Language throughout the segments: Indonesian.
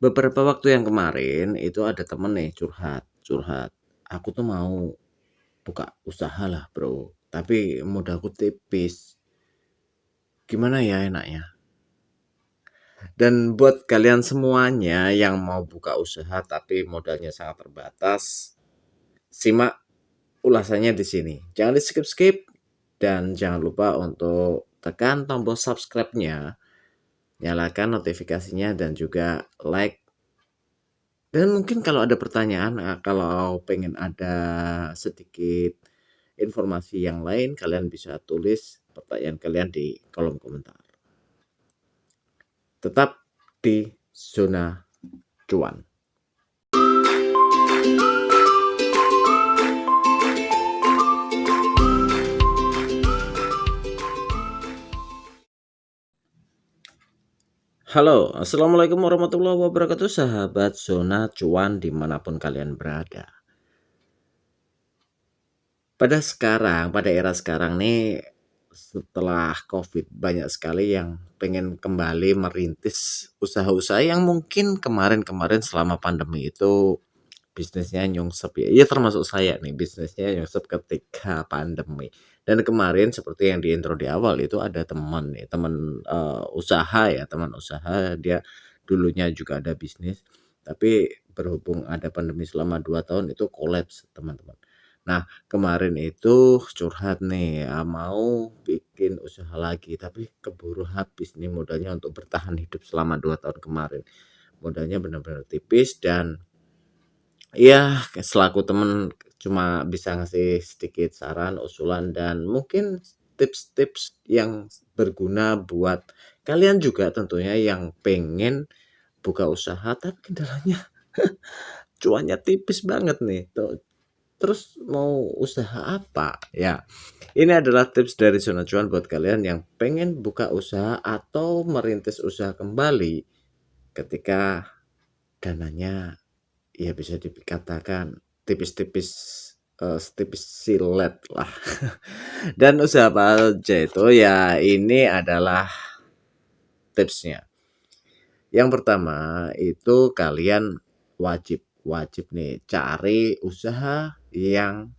Beberapa waktu yang kemarin itu ada temen nih curhat, "Aku tuh mau buka usaha lah Bro, tapi modalku tipis, gimana ya enaknya?" Dan buat kalian semuanya yang mau buka usaha tapi modalnya sangat terbatas, simak ulasannya di sini. Jangan di-skip-skip dan jangan lupa untuk tekan tombol subscribe-nya, nyalakan notifikasinya dan juga like. Dan mungkin kalau ada pertanyaan, kalau pengen ada sedikit informasi yang lain, kalian bisa tulis pertanyaan kalian di kolom komentar. Tetap di zona cuan. Halo, assalamualaikum warahmatullahi wabarakatuh, sahabat zona cuan dimanapun kalian berada. Pada era sekarang nih, setelah COVID, banyak sekali yang pengen kembali merintis usaha-usaha yang mungkin kemarin-kemarin selama pandemi itu bisnisnya nyungsep ya. Iya termasuk saya nih, bisnisnya nyungsep ketika pandemi. Dan kemarin seperti yang di intro di awal itu ada teman nih, usaha ya, teman usaha dia dulunya juga ada bisnis, tapi berhubung ada pandemi selama 2 tahun itu kolaps teman-teman. Nah, kemarin itu curhat nih, mau bikin usaha lagi, tapi keburu habis nih modalnya untuk bertahan hidup selama 2 tahun kemarin. Modalnya benar-benar tipis dan ya selaku temen cuma bisa ngasih sedikit saran, usulan, dan mungkin tips-tips yang berguna buat kalian juga tentunya yang pengen buka usaha tapi kendalanya cuannya tipis banget nih tuh. Terus mau usaha apa? Ya, ini adalah tips dari Zona Cuan buat kalian yang pengen buka usaha atau merintis usaha kembali ketika dananya ya bisa dikatakan tipis-tipis, setipis silet lah. Dan usaha apa aja itu ya ini adalah tipsnya. Yang pertama itu kalian wajib wajib nih cari usaha yang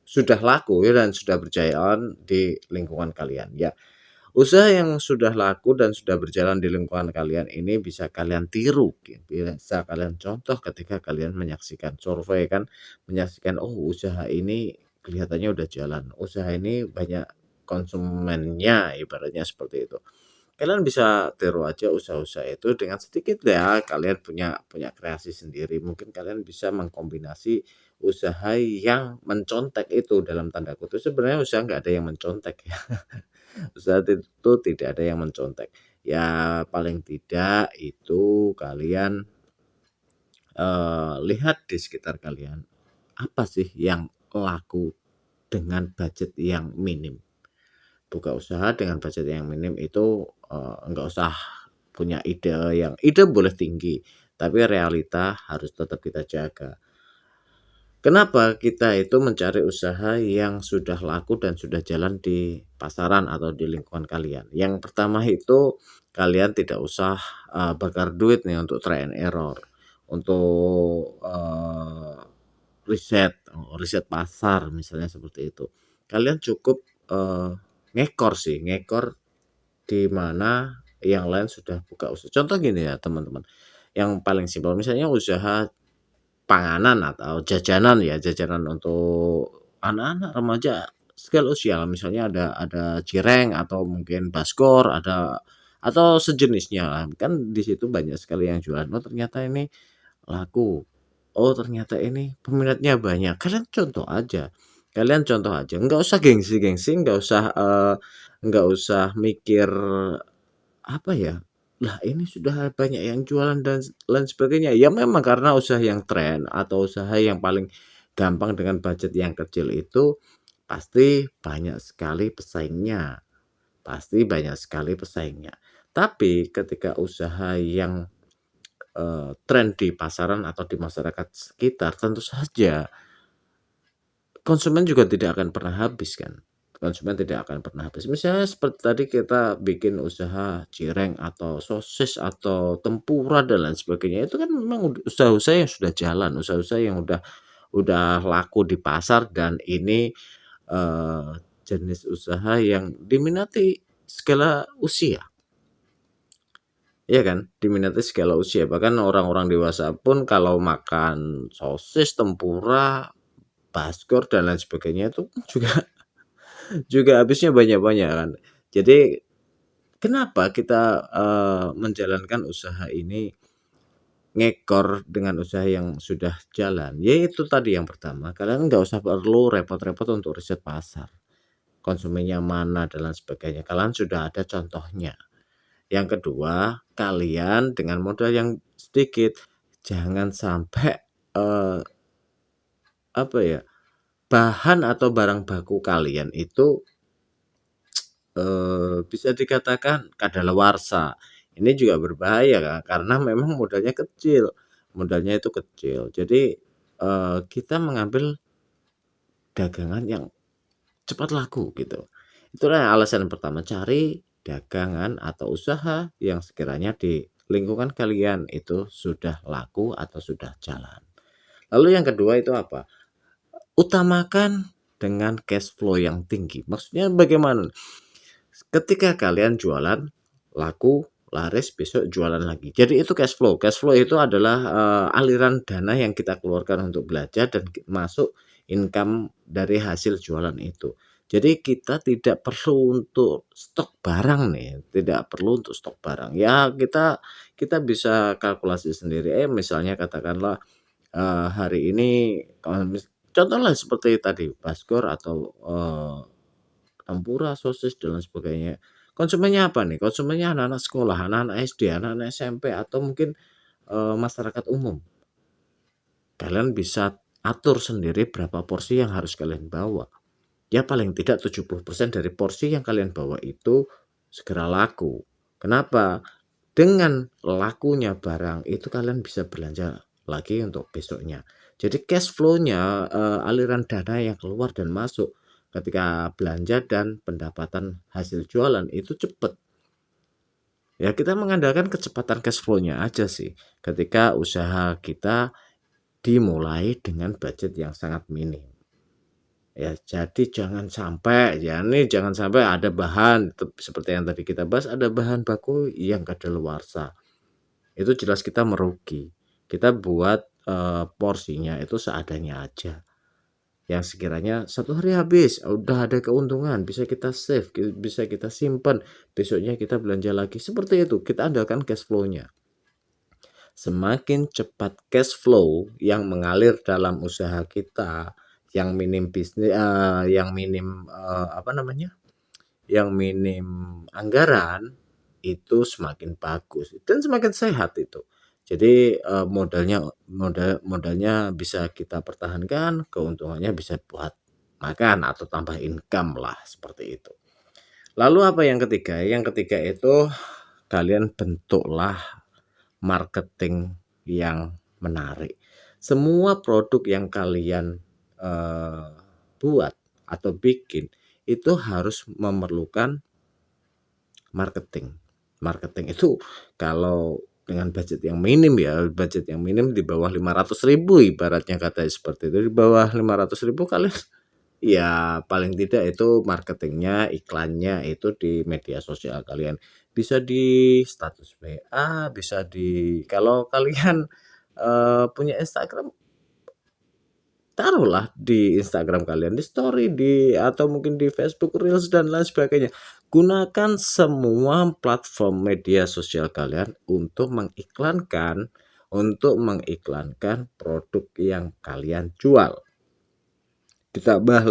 sudah laku ya dan sudah berjalan di lingkungan kalian ya. Usaha yang sudah laku dan sudah berjalan di lingkungan kalian ini bisa kalian tiru, bisa kalian contoh ketika kalian menyaksikan survei kan, menyaksikan, "Oh, usaha ini kelihatannya udah jalan, usaha ini banyak konsumennya," ibaratnya seperti itu. Kalian bisa tiru aja usaha-usaha itu dengan sedikit ya, kalian punya punya kreasi sendiri. Mungkin kalian bisa mengkombinasi usaha yang mencontek itu, dalam tanda kutip, sebenarnya usaha nggak ada yang mencontek ya. Saat itu tidak ada yang mencontek. Ya paling tidak itu kalian, lihat di sekitar kalian, apa sih yang laku dengan budget yang minim. Buka usaha dengan budget yang minim itu, enggak usah punya ide boleh tinggi, tapi realita harus tetap kita jaga. Kenapa kita itu mencari usaha yang sudah laku dan sudah jalan di pasaran atau di lingkungan kalian? Yang pertama itu kalian tidak usah, bakar duit nih untuk try and error, untuk, riset pasar misalnya seperti itu. Kalian cukup, ngekor di mana yang lain sudah buka usaha. Contoh gini ya teman-teman, yang paling simpel misalnya usaha panganan atau jajanan ya, jajanan untuk anak-anak, remaja, segala usia, misalnya ada cireng atau mungkin basgor, atau sejenisnya lah, kan di situ banyak sekali yang jualan, oh ternyata ini laku, oh ternyata ini peminatnya banyak, kalian contoh aja, nggak usah gengsi-gengsi, nggak usah mikir apa ya, lah ini sudah banyak yang jualan dan lain sebagainya. Ya memang karena usaha yang tren atau usaha yang paling gampang dengan budget yang kecil itu pasti banyak sekali pesaingnya, pasti banyak sekali pesaingnya. Tapi ketika usaha yang, tren di pasaran atau di masyarakat sekitar, tentu saja konsumen juga tidak akan pernah habis kan. konsumen tidak akan pernah habis. Misalnya seperti tadi kita bikin usaha cireng atau sosis atau tempura dan lain sebagainya, itu kan memang usaha-usaha yang sudah jalan, usaha-usaha yang udah laku di pasar dan ini, eee, jenis usaha yang diminati segala usia, iya kan? Diminati segala usia, bahkan orang-orang dewasa pun kalau makan sosis, tempura, basgor dan lain sebagainya itu juga juga habisnya banyak-banyak kan. Jadi kenapa kita, menjalankan usaha ini ngekor dengan usaha yang sudah jalan? Ya itu tadi yang pertama, kalian nggak usah perlu repot-repot untuk riset pasar, konsumennya mana dan lain sebagainya, kalian sudah ada contohnya. Yang kedua, kalian dengan modal yang sedikit, jangan sampai, eee, apa ya, bahan atau barang baku kalian itu bisa dikatakan kadaluarsa. Ini juga berbahaya Kak, karena memang modalnya itu kecil. Jadi, kita mengambil dagangan yang cepat laku gitu. Itulah alasan pertama, cari dagangan atau usaha yang sekiranya di lingkungan kalian itu sudah laku atau sudah jalan. Lalu yang kedua itu apa? Utamakan dengan cash flow yang tinggi. Maksudnya bagaimana? Ketika kalian jualan, laku, laris, besok jualan lagi. Jadi itu cash flow. Cash flow itu adalah, aliran dana yang kita keluarkan untuk belanja dan masuk income dari hasil jualan itu. Jadi kita tidak perlu untuk stok barang nih, tidak perlu untuk stok barang. Ya kita kita bisa kalkulasi sendiri, misalnya katakanlah, hari ini kalau contohlah seperti tadi basgor atau, tempura, sosis, dan lain sebagainya. Konsumennya apa nih? Konsumennya anak-anak sekolah, anak-anak SD, anak-anak SMP, atau mungkin, masyarakat umum. Kalian bisa atur sendiri berapa porsi yang harus kalian bawa. Ya paling tidak 70% dari porsi yang kalian bawa itu segera laku. Kenapa? Dengan lakunya barang itu kalian bisa belanja lagi untuk besoknya. Jadi cash flow-nya, aliran dana yang keluar dan masuk ketika belanja dan pendapatan hasil jualan itu cepat. Ya kita mengandalkan kecepatan cash flow-nya aja sih ketika usaha kita dimulai dengan budget yang sangat minim. Ya, jadi jangan sampai ada bahan seperti yang tadi kita bahas, ada bahan baku yang kadaluarsa. Itu jelas kita merugi. Kita buat, porsinya itu seadanya aja. Yang sekiranya 1 hari habis, udah ada keuntungan, bisa kita save, bisa kita simpan, besoknya kita belanja lagi. Seperti itu, kita andalkan cash flow-nya. Semakin cepat cash flow yang mengalir dalam usaha kita, yang minim yang minim, apa namanya, yang minim anggaran, itu semakin bagus dan semakin sehat itu. Jadi, modalnya bisa kita pertahankan, keuntungannya bisa buat makan atau tambah income lah, seperti itu. Lalu apa yang ketiga? Yang ketiga itu kalian bentuklah marketing yang menarik. Semua produk yang kalian, eee, buat atau bikin itu harus memerlukan marketing. Marketing itu kalau dengan budget yang minim ya, budget yang minim di bawah 500.000 ibaratnya katanya seperti itu, di bawah 500.000 kalian ya paling tidak itu marketingnya, iklannya itu di media sosial kalian. Bisa di status WA, bisa di kalau kalian, punya Instagram, taruhlah di Instagram kalian, di story, atau mungkin di Facebook Reels dan lain sebagainya. Gunakan semua platform media sosial kalian untuk mengiklankan produk yang kalian jual. Ditambah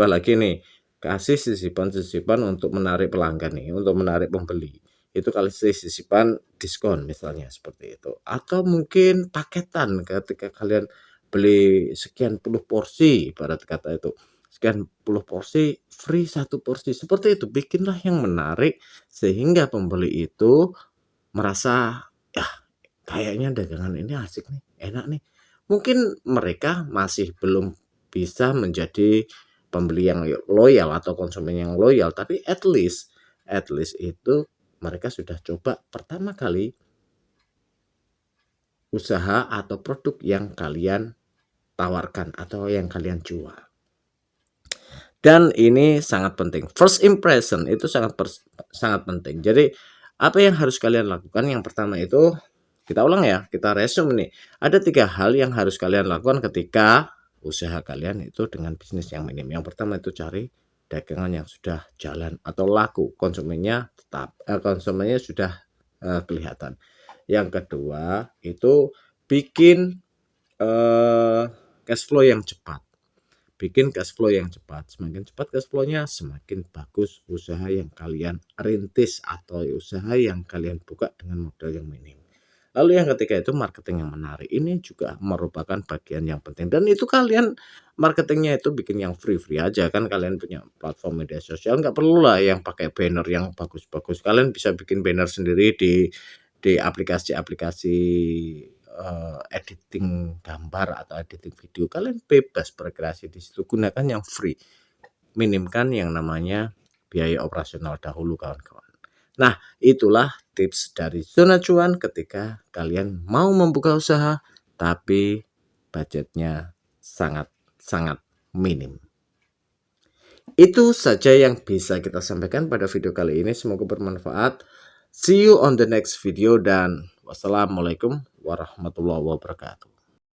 lagi nih, kasih sisipan-sisipan untuk menarik pelanggan nih, untuk menarik pembeli. Itu kasih sisipan diskon misalnya seperti itu. Atau mungkin paketan ketika kalian beli sekian puluh porsi, ibarat kata itu. Sekian puluh porsi, free 1 porsi. Seperti itu, bikinlah yang menarik sehingga pembeli itu merasa, "Yah, kayaknya dagangan ini asik nih, enak nih." Mungkin mereka masih belum bisa menjadi pembeli yang loyal atau konsumen yang loyal, tapi at least itu mereka sudah coba pertama kali usaha atau produk yang kalian tawarkan atau yang kalian jual. Dan ini sangat penting. First impression itu sangat penting. Jadi apa yang harus kalian lakukan? Yang pertama itu kita ulang ya, kita resume nih. Ada 3 hal yang harus kalian lakukan ketika usaha kalian itu dengan bisnis yang minim. Yang pertama itu cari dagangan yang sudah jalan atau laku, konsumennya sudah kelihatan. Yang kedua itu bikin cash flow yang cepat. Semakin cepat cash flow-nya, semakin bagus usaha yang kalian rintis atau usaha yang kalian buka dengan modal yang minim. Lalu yang ketiga itu marketing yang menarik. Ini juga merupakan bagian yang penting. Dan itu kalian marketingnya itu bikin yang free aja kan. Kalian punya platform media sosial, nggak perlu lah yang pakai banner yang bagus-bagus. Kalian bisa bikin banner sendiri di aplikasi-aplikasi editing gambar atau editing video. Kalian bebas berkreasi di situ. Gunakan yang free. Minimkan yang namanya biaya operasional dahulu kawan-kawan. Nah, itulah tips dari Zona Cuan ketika kalian mau membuka usaha tapi budgetnya sangat minim. Itu saja yang bisa kita sampaikan pada video kali ini. Semoga bermanfaat. See you on the next video dan wassalamualaikum warahmatullahi wabarakatuh.